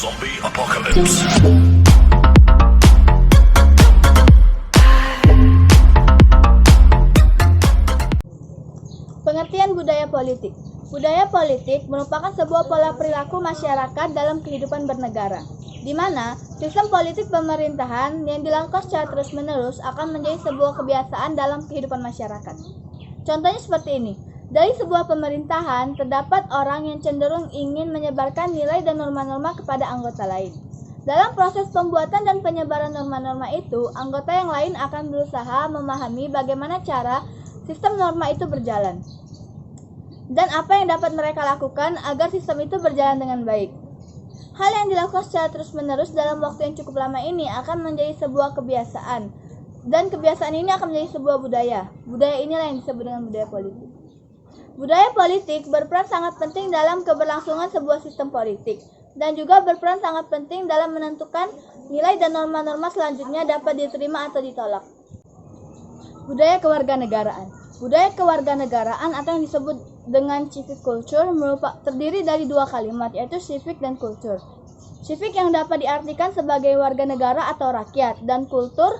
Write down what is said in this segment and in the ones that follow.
Zombie Apocalypse. Pengertian budaya politik. Budaya politik merupakan sebuah pola perilaku masyarakat dalam kehidupan bernegara, di mana sistem politik pemerintahan yang dilakukan secara terus-menerus akan menjadi sebuah kebiasaan dalam kehidupan masyarakat. Contohnya seperti ini. Dari sebuah pemerintahan, terdapat orang yang cenderung ingin menyebarkan nilai dan norma-norma kepada anggota lain. Dalam proses pembuatan dan penyebaran norma-norma itu, anggota yang lain akan berusaha memahami bagaimana cara sistem norma itu berjalan dan apa yang dapat mereka lakukan agar sistem itu berjalan dengan baik. Hal yang dilakukan secara terus-menerus dalam waktu yang cukup lama ini akan menjadi sebuah kebiasaan, dan kebiasaan ini akan menjadi sebuah budaya. Budaya inilah yang disebut dengan budaya politik. Budaya politik berperan sangat penting dalam keberlangsungan sebuah sistem politik, dan juga berperan sangat penting dalam menentukan nilai dan norma-norma selanjutnya dapat diterima atau ditolak. Budaya kewarganegaraan. Budaya kewarganegaraan atau yang disebut dengan civic culture terdiri dari dua kalimat, yaitu civic dan culture. Civic yang dapat diartikan sebagai warga negara atau rakyat, dan kultur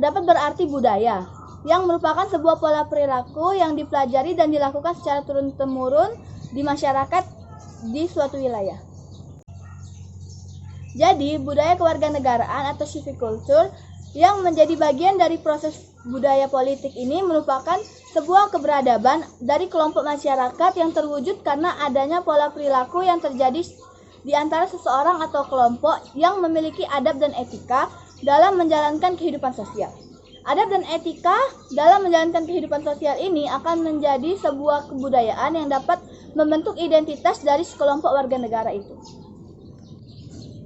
dapat berarti budaya, yang merupakan sebuah pola perilaku yang dipelajari dan dilakukan secara turun-temurun di masyarakat di suatu wilayah. Jadi, budaya kewarganegaraan atau civic culture yang menjadi bagian dari proses budaya politik ini merupakan sebuah keberadaban dari kelompok masyarakat yang terwujud karena adanya pola perilaku yang terjadi di antara seseorang atau kelompok yang memiliki adab dan etika dalam menjalankan kehidupan sosial. Adab dan etika dalam menjalankan kehidupan sosial ini akan menjadi sebuah kebudayaan yang dapat membentuk identitas dari sekelompok warga negara itu.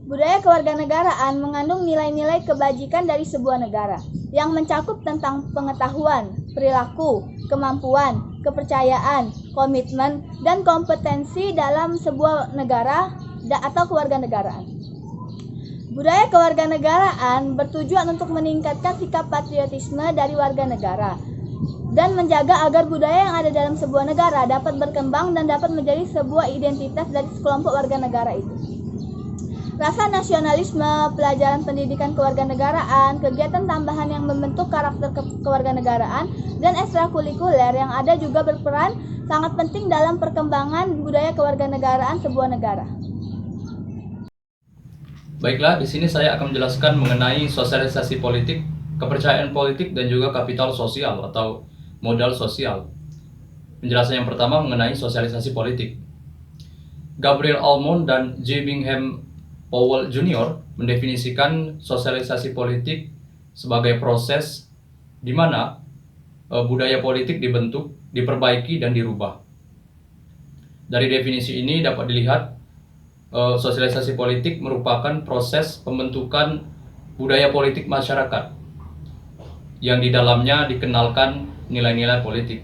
Budaya kewarganegaraan mengandung nilai-nilai kebajikan dari sebuah negara yang mencakup tentang pengetahuan, perilaku, kemampuan, kepercayaan, komitmen, dan kompetensi dalam sebuah negara atau kewarganegaraan. Budaya kewarganegaraan bertujuan untuk meningkatkan sikap patriotisme dari warga negara dan menjaga agar budaya yang ada dalam sebuah negara dapat berkembang dan dapat menjadi sebuah identitas dari sekelompok warga negara itu. Rasa nasionalisme, pelajaran pendidikan kewarganegaraan, kegiatan tambahan yang membentuk karakter kewarganegaraan, dan ekstrakurikuler yang ada juga berperan sangat penting dalam perkembangan budaya kewarganegaraan sebuah negara. Baiklah, di sini saya akan menjelaskan mengenai sosialisasi politik, kepercayaan politik, dan juga kapital sosial atau modal sosial. Penjelasan yang pertama mengenai sosialisasi politik. Gabriel Almond dan J. Bingham Powell Jr. mendefinisikan sosialisasi politik sebagai proses di mana budaya politik dibentuk, diperbaiki, dan dirubah. Dari definisi ini dapat dilihat sosialisasi politik merupakan proses pembentukan budaya politik masyarakat yang di dalamnya dikenalkan nilai-nilai politik.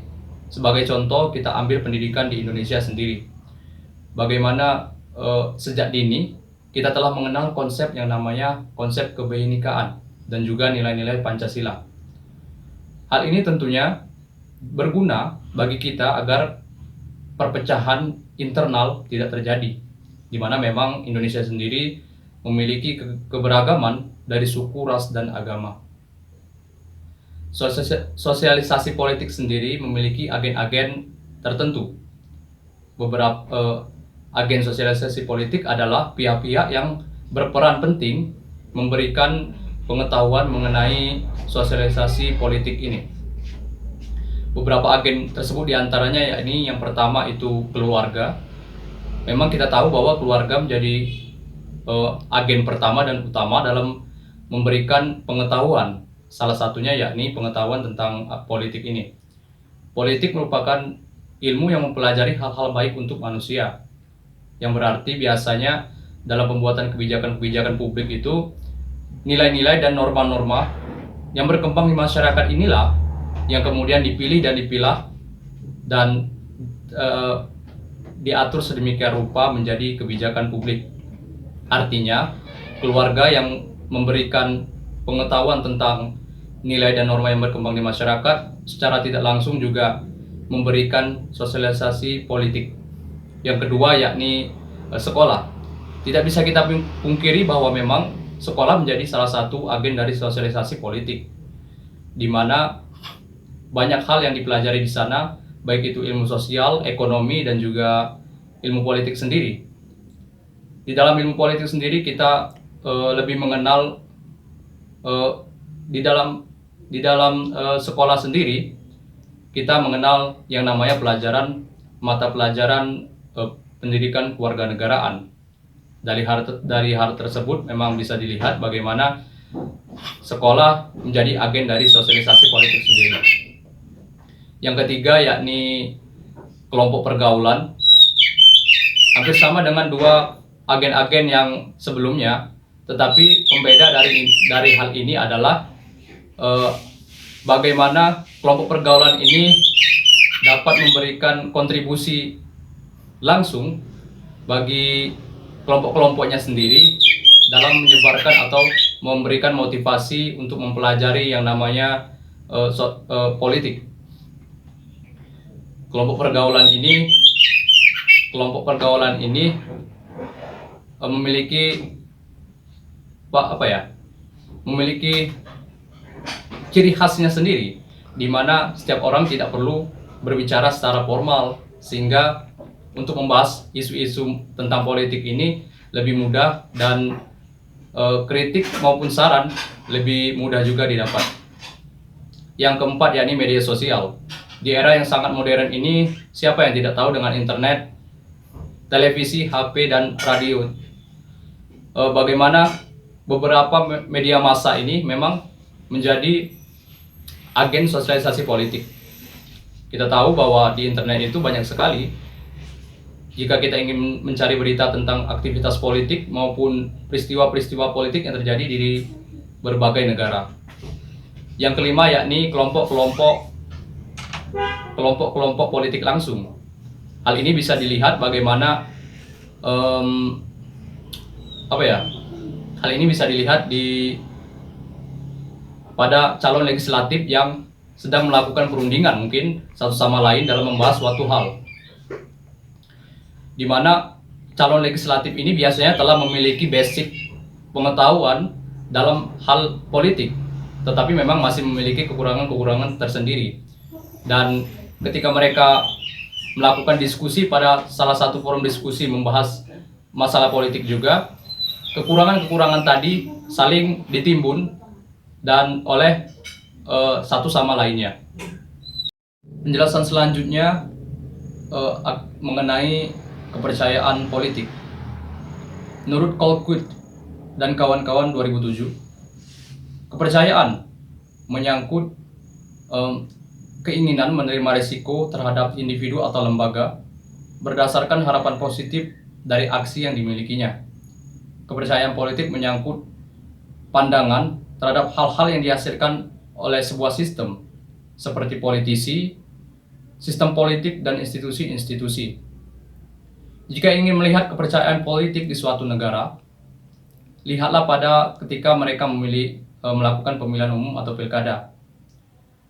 Sebagai contoh, kita ambil pendidikan di Indonesia sendiri. Bagaimana sejak dini kita telah mengenal konsep yang namanya konsep kebinekaan dan juga nilai-nilai Pancasila. Hal ini tentunya berguna bagi kita agar perpecahan internal tidak terjadi, di mana memang Indonesia sendiri memiliki keberagaman dari suku, ras, dan agama. Sosialisasi politik sendiri memiliki agen-agen tertentu. Beberapa agen sosialisasi politik adalah pihak-pihak yang berperan penting memberikan pengetahuan mengenai sosialisasi politik ini. Beberapa agen tersebut diantaranya yakni yang pertama itu keluarga. Memang kita tahu bahwa keluarga menjadi agen pertama dan utama dalam memberikan pengetahuan. Salah satunya yakni pengetahuan tentang politik ini. Politik merupakan ilmu yang mempelajari hal-hal baik untuk manusia, yang berarti biasanya dalam pembuatan kebijakan-kebijakan publik itu nilai-nilai dan norma-norma yang berkembang di masyarakat inilah yang kemudian dipilih dan dipilah dan diatur sedemikian rupa menjadi kebijakan publik. Artinya, keluarga yang memberikan pengetahuan tentang nilai dan norma yang berkembang di masyarakat secara tidak langsung juga memberikan sosialisasi politik. Yang kedua yakni sekolah. Tidak bisa kita pungkiri bahwa memang sekolah menjadi salah satu agen dari sosialisasi politik, di mana banyak hal yang dipelajari di sana, baik itu ilmu sosial, ekonomi, dan juga ilmu politik sendiri. Di dalam ilmu politik sendiri kita lebih mengenal di dalam sekolah sendiri kita mengenal yang namanya mata pelajaran pendidikan kewarganegaraan. Dari hal tersebut memang bisa dilihat bagaimana sekolah menjadi agen dari sosialisasi politik sendiri. Yang ketiga yakni kelompok pergaulan. Hampir sama dengan dua agen-agen yang sebelumnya, tetapi pembeda dari hal ini adalah bagaimana kelompok pergaulan ini dapat memberikan kontribusi langsung bagi kelompok-kelompoknya sendiri dalam menyebarkan atau memberikan motivasi untuk mempelajari yang namanya politik. Kelompok pergaulan ini memiliki ciri khasnya sendiri, di mana setiap orang tidak perlu berbicara secara formal, sehingga untuk membahas isu-isu tentang politik ini lebih mudah, dan kritik maupun saran lebih mudah juga didapat. Yang keempat yakni media sosial. Di era yang sangat modern ini, siapa yang tidak tahu dengan internet, televisi, HP, dan radio? Bagaimana beberapa media massa ini memang menjadi agen sosialisasi politik. Kita tahu bahwa di internet itu banyak sekali, jika kita ingin mencari berita tentang aktivitas politik maupun peristiwa-peristiwa politik yang terjadi di berbagai negara. Yang kelima yakni kelompok-kelompok politik langsung. Hal ini bisa dilihat bagaimana hal ini bisa dilihat pada calon legislatif yang sedang melakukan perundingan mungkin satu sama lain dalam membahas suatu hal, di mana calon legislatif ini biasanya telah memiliki basic pengetahuan dalam hal politik, tetapi memang masih memiliki kekurangan-kekurangan tersendiri. Dan ketika mereka melakukan diskusi pada salah satu forum diskusi membahas masalah politik juga, kekurangan-kekurangan tadi saling ditimbun dan oleh satu sama lainnya. Penjelasan selanjutnya mengenai kepercayaan politik. Menurut Colquitt dan kawan-kawan 2007, kepercayaan menyangkut keinginan menerima risiko terhadap individu atau lembaga berdasarkan harapan positif dari aksi yang dimilikinya. Kepercayaan politik menyangkut pandangan terhadap hal-hal yang dihasilkan oleh sebuah sistem, seperti politisi, sistem politik, dan institusi-institusi. Jika ingin melihat kepercayaan politik di suatu negara, lihatlah pada ketika mereka melakukan pemilihan umum atau pilkada.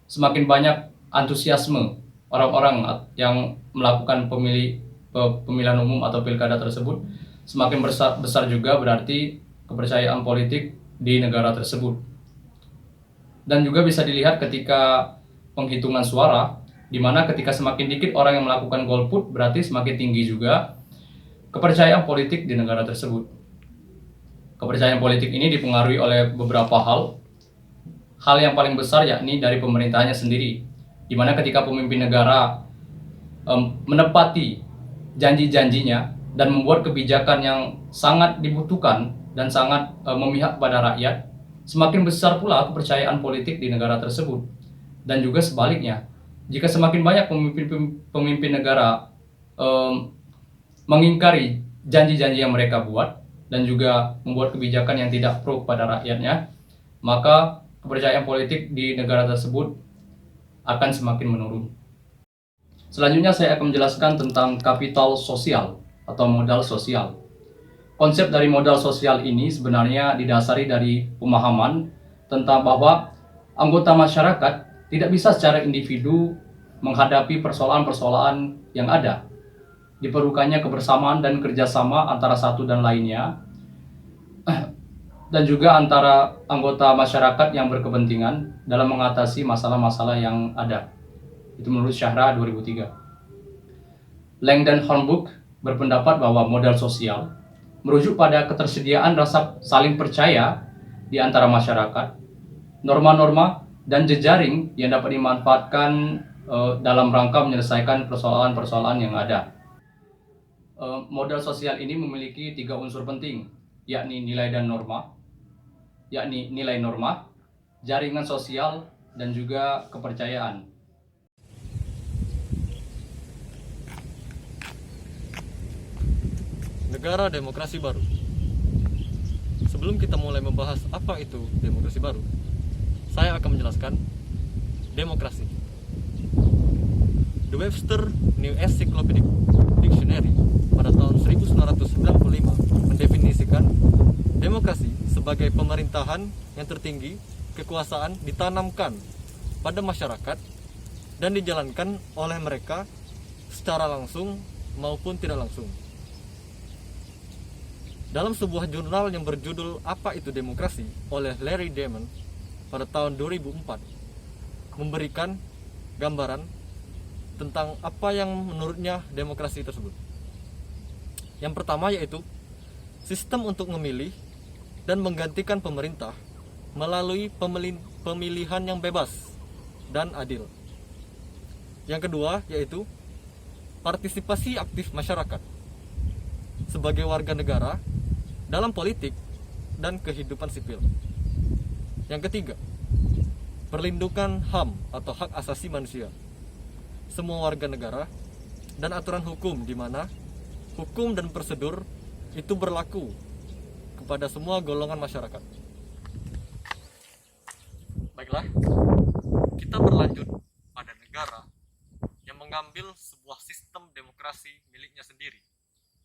Semakin banyak antusiasme orang-orang yang melakukan pemilihan umum atau pilkada tersebut, semakin besar juga berarti kepercayaan politik di negara tersebut. Dan juga bisa dilihat ketika penghitungan suara, di mana ketika semakin dikit orang yang melakukan golput, berarti semakin tinggi juga kepercayaan politik di negara tersebut. Kepercayaan politik ini dipengaruhi oleh beberapa hal. Hal yang paling besar yakni dari pemerintahnya sendiri, di mana ketika pemimpin negara menepati janji-janjinya dan membuat kebijakan yang sangat dibutuhkan dan sangat memihak pada rakyat, semakin besar pula kepercayaan politik di negara tersebut. Dan juga sebaliknya, jika semakin banyak pemimpin negara mengingkari janji-janji yang mereka buat dan juga membuat kebijakan yang tidak pro pada rakyatnya, maka kepercayaan politik di negara tersebut akan semakin menurun. Selanjutnya saya akan menjelaskan tentang kapital sosial atau modal sosial. Konsep dari modal sosial ini sebenarnya didasari dari pemahaman tentang bahwa anggota masyarakat tidak bisa secara individu menghadapi persoalan-persoalan yang ada. diperlukannya kebersamaan dan kerjasama antara satu dan lainnya, dan juga antara anggota masyarakat yang berkepentingan dalam mengatasi masalah-masalah yang ada. Itu menurut Syahra 2003. Langdon Hornbook berpendapat bahwa modal sosial merujuk pada ketersediaan rasa saling percaya di antara masyarakat, norma-norma dan jejaring yang dapat dimanfaatkan dalam rangka menyelesaikan persoalan-persoalan yang ada. Modal sosial ini memiliki 3 unsur penting, yakni nilai norma, jaringan sosial, dan juga kepercayaan. Negara demokrasi baru. Sebelum kita mulai membahas apa itu demokrasi baru, saya akan menjelaskan demokrasi. The Webster New Encyclopedic Dictionary pada tahun 1995 mendefinisikan demokrasi sebagai pemerintahan yang tertinggi, kekuasaan ditanamkan pada masyarakat dan dijalankan oleh mereka secara langsung maupun tidak langsung. Dalam sebuah jurnal yang berjudul Apa Itu Demokrasi oleh Larry Damon pada tahun 2004 memberikan gambaran tentang apa yang menurutnya demokrasi tersebut. Yang pertama yaitu sistem untuk memilih dan menggantikan pemerintah melalui pemilihan yang bebas dan adil. Yang kedua yaitu partisipasi aktif masyarakat sebagai warga negara dalam politik dan kehidupan sipil. Yang ketiga, perlindungan HAM atau hak asasi manusia semua warga negara dan aturan hukum di mana hukum dan prosedur itu berlaku kepada semua golongan masyarakat. Baiklah, kita berlanjut pada negara yang mengambil sebuah sistem demokrasi miliknya sendiri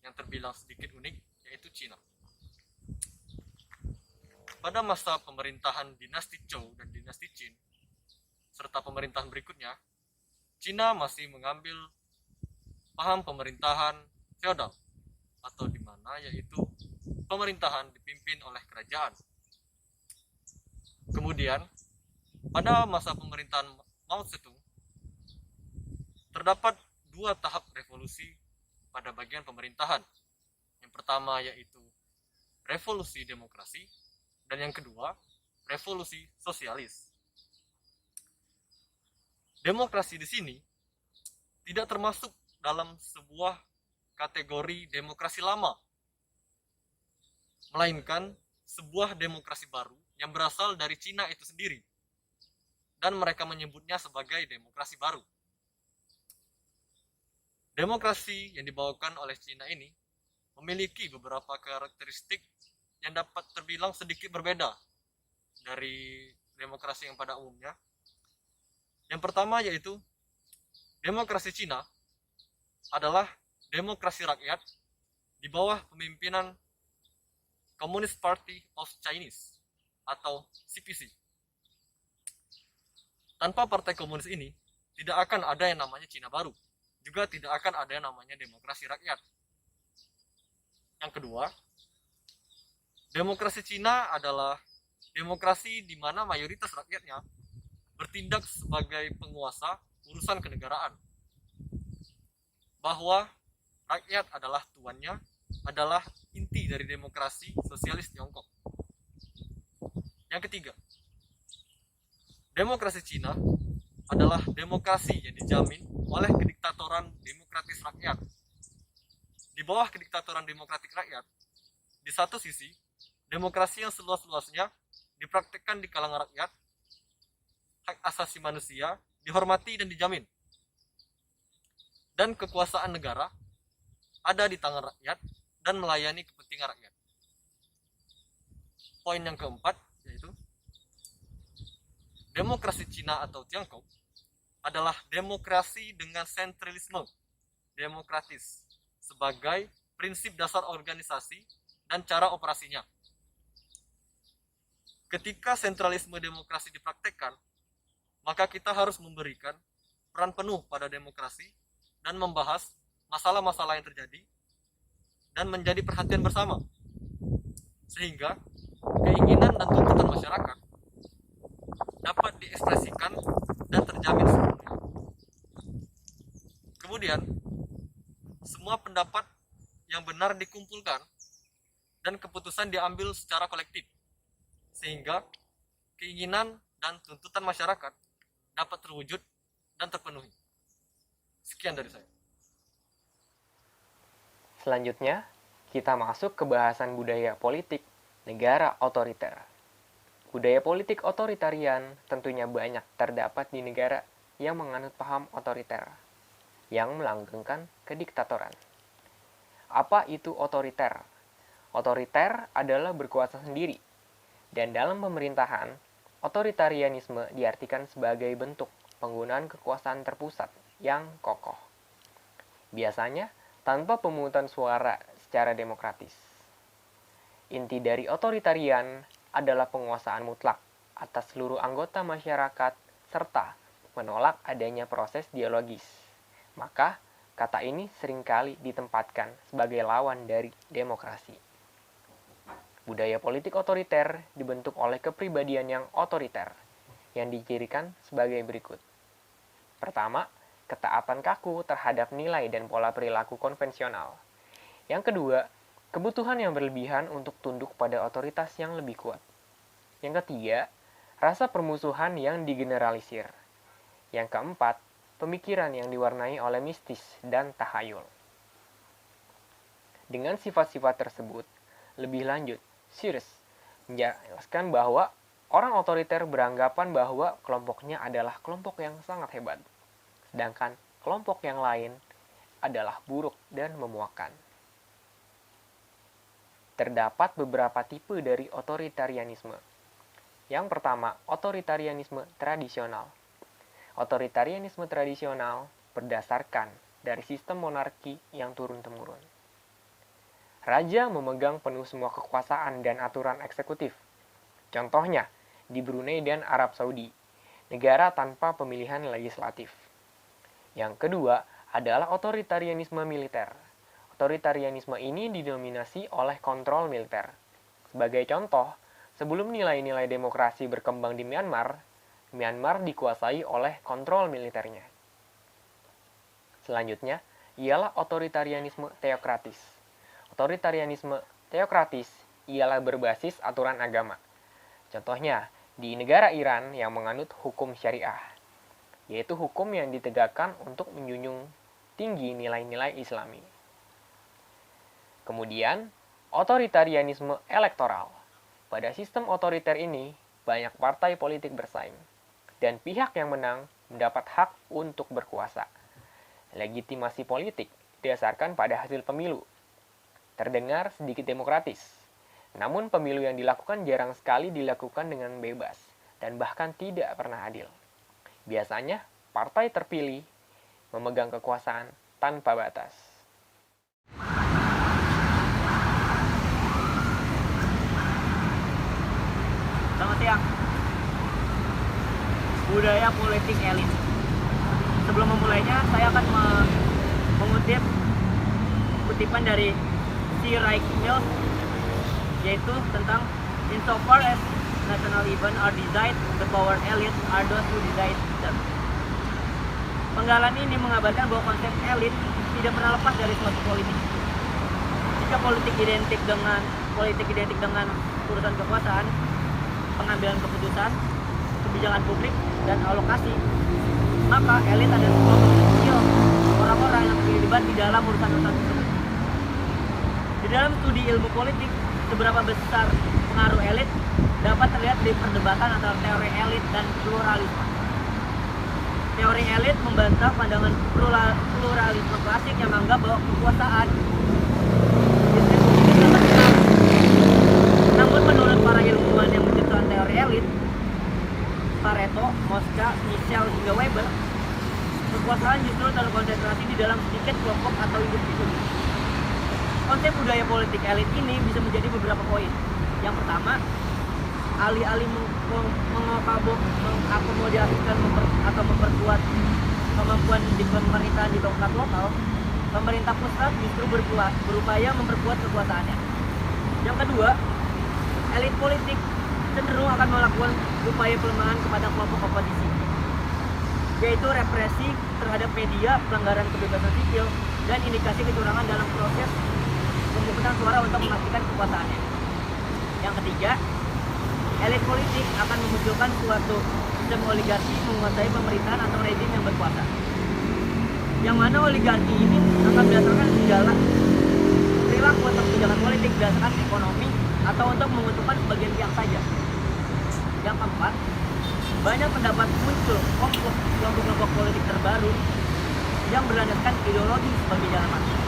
yang terbilang sedikit unik, yaitu Cina. Pada masa pemerintahan dinasti Zhou dan dinasti Qin serta pemerintahan berikutnya, Cina masih mengambil paham pemerintahan feodal atau di mana yaitu pemerintahan dipimpin oleh kerajaan. Kemudian pada masa pemerintahan Mao Zedong terdapat 2 tahap revolusi pada bagian pemerintahan. Yang pertama yaitu revolusi demokrasi dan yang kedua revolusi sosialis. Demokrasi di sini tidak termasuk dalam sebuah kategori demokrasi lama, melainkan sebuah demokrasi baru yang berasal dari Cina itu sendiri, dan mereka menyebutnya sebagai demokrasi baru. Demokrasi yang dibawakan oleh Cina ini memiliki beberapa karakteristik yang dapat terbilang sedikit berbeda dari demokrasi yang pada umumnya. Yang pertama yaitu demokrasi Cina adalah demokrasi rakyat di bawah pemimpinan Communist Party of Chinese atau CPC. Tanpa partai komunis ini, tidak akan ada yang namanya Cina baru. Juga tidak akan ada yang namanya demokrasi rakyat. Yang kedua, demokrasi Cina adalah demokrasi di mana mayoritas rakyatnya bertindak sebagai penguasa urusan kenegaraan. Bahwa rakyat adalah tuannya, adalah inti dari demokrasi sosialis Tiongkok. Yang ketiga, demokrasi Cina adalah demokrasi yang dijamin oleh kediktatoran demokratis rakyat. Di bawah kediktatoran demokratik rakyat, di satu sisi, demokrasi yang seluas-luasnya dipraktikkan di kalangan rakyat, hak asasi manusia dihormati dan dijamin, dan kekuasaan negara ada di tangan rakyat dan melayani kepentingan rakyat. Poin yang keempat yaitu demokrasi Cina atau Tiongkok adalah demokrasi dengan sentralisme demokratis sebagai prinsip dasar organisasi dan cara operasinya. Ketika sentralisme demokrasi dipraktekkan, maka kita harus memberikan peran penuh pada demokrasi dan membahas masalah-masalah yang terjadi dan menjadi perhatian bersama, sehingga keinginan dan tuntutan masyarakat dapat diekspresikan dan terjamin sepenuhnya. Kemudian, semua pendapat yang benar dikumpulkan dan keputusan diambil secara kolektif, sehingga keinginan dan tuntutan masyarakat dapat terwujud dan terpenuhi. Sekian dari saya. Selanjutnya, kita masuk ke bahasan budaya politik negara otoriter. Budaya politik otoritarian tentunya banyak terdapat di negara yang menganut paham otoriter, yang melanggengkan kediktatoran. Apa itu otoriter? Otoriter adalah berkuasa sendiri, dan dalam pemerintahan, otoritarianisme diartikan sebagai bentuk penggunaan kekuasaan terpusat yang kokoh. Biasanya tanpa pemungutan suara secara demokratis. Inti dari otoritarian adalah penguasaan mutlak atas seluruh anggota masyarakat serta menolak adanya proses dialogis. Maka, kata ini seringkali ditempatkan sebagai lawan dari demokrasi. Budaya politik otoriter dibentuk oleh kepribadian yang otoriter, yang dicirikan sebagai berikut. Pertama, ketaatan kaku terhadap nilai dan pola perilaku konvensional. Yang kedua, kebutuhan yang berlebihan untuk tunduk pada otoritas yang lebih kuat. Yang ketiga, rasa permusuhan yang digeneralisir. Yang keempat, pemikiran yang diwarnai oleh mistis dan tahayul. Dengan sifat-sifat tersebut, lebih lanjut, Sears menjelaskan bahwa orang otoriter beranggapan bahwa kelompoknya adalah kelompok yang sangat hebat, sedangkan kelompok yang lain adalah buruk dan memuakan. Terdapat beberapa tipe dari otoritarianisme. Yang pertama, otoritarianisme tradisional. Otoritarianisme tradisional berdasarkan dari sistem monarki yang turun-temurun. Raja memegang penuh semua kekuasaan dan aturan eksekutif. Contohnya, di Brunei dan Arab Saudi, negara tanpa pemilihan legislatif. Yang kedua adalah otoritarianisme militer. Otoritarianisme ini didominasi oleh kontrol militer. Sebagai contoh, sebelum nilai-nilai demokrasi berkembang di Myanmar, Myanmar dikuasai oleh kontrol militernya. Selanjutnya, ialah otoritarianisme teokratis. Otoritarianisme teokratis ialah berbasis aturan agama. Contohnya, di negara Iran yang menganut hukum syariah, yaitu hukum yang ditegakkan untuk menjunjung tinggi nilai-nilai Islami. Kemudian, otoritarianisme elektoral. Pada sistem otoriter ini, banyak partai politik bersaing, dan pihak yang menang mendapat hak untuk berkuasa. Legitimasi politik didasarkan pada hasil pemilu. Terdengar sedikit demokratis, namun pemilu yang dilakukan jarang sekali dilakukan dengan bebas, dan bahkan tidak pernah adil. Biasanya, partai terpilih memegang kekuasaan tanpa batas. Selamat siang. Budaya politik elit. Sebelum memulainya, saya akan mengutip kutipan dari C. Wright Mills, yaitu tentang insofar as national events are designed, the power elite are those who decide them. Penggalan ini mengabarkan bahwa konsep elit tidak pernah lepas dari suatu politik. Jika politik identik dengan urusan kekuasaan, pengambilan keputusan, kebijakan publik, dan alokasi, maka elit adalah kelompok kecil orang-orang yang terlibat di dalam urusan-urusan tersebut. Di dalam studi ilmu politik, seberapa besar pengaruh elit dapat terlihat di perdebatan antara teori elit dan pluralisme. Teori elit membantah pandangan pluralisme klasik yang menganggap bahwa kekuasaan distribusi dapat menang. Namun menurut para ilmuwan yang menciptakan teori elit, Pareto, Mosca, Michel, hingga Weber, kekuasaan justru terkonsentrasi di dalam sedikit kelompok atau individu. Konsep budaya politik elit ini bisa menjadi beberapa poin. Yang pertama, alih-alih mengakomodasikan atau memperkuat kemampuan di pemerintahan di tingkat lokal, pemerintah pusat justru berupaya memperkuat kekuasaannya. Yang kedua, elit politik cenderung akan melakukan upaya pelemahan kepada kelompok oposisi, yaitu represi terhadap media, pelanggaran kebebasan sipil, dan indikasi kecurangan dalam proses pemungutan suara untuk memastikan kekuasaannya. Yang ketiga, elit politik akan memunculkan suatu sistem oligarki menguasai pemerintahan atau rezim yang berkuasa, yang mana oligarki ini akan berdasarkan segala perilaku atau kebijakan politik berdasarkan ekonomi atau untuk menguntungkan sebagian pihak saja. Yang keempat, banyak pendapat muncul kelompok-kelompok politik terbaru yang berlandaskan ideologi sebagai jalan masuk.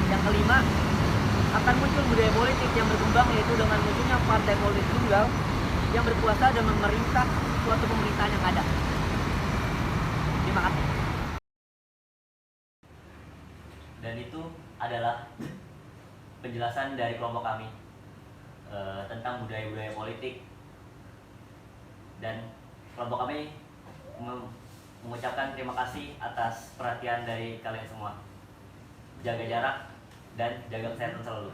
Yang kelima, akan muncul budaya politik yang berkembang, yaitu dengan munculnya partai politik tunggal yang berkuasa dan memerintah suatu pemerintahan yang ada. Terima kasih. Dan itu adalah penjelasan dari kelompok kami tentang budaya-budaya politik, dan kelompok kami mengucapkan terima kasih atas perhatian dari kalian semua. Jaga jarak dan jaga kesehatan selalu.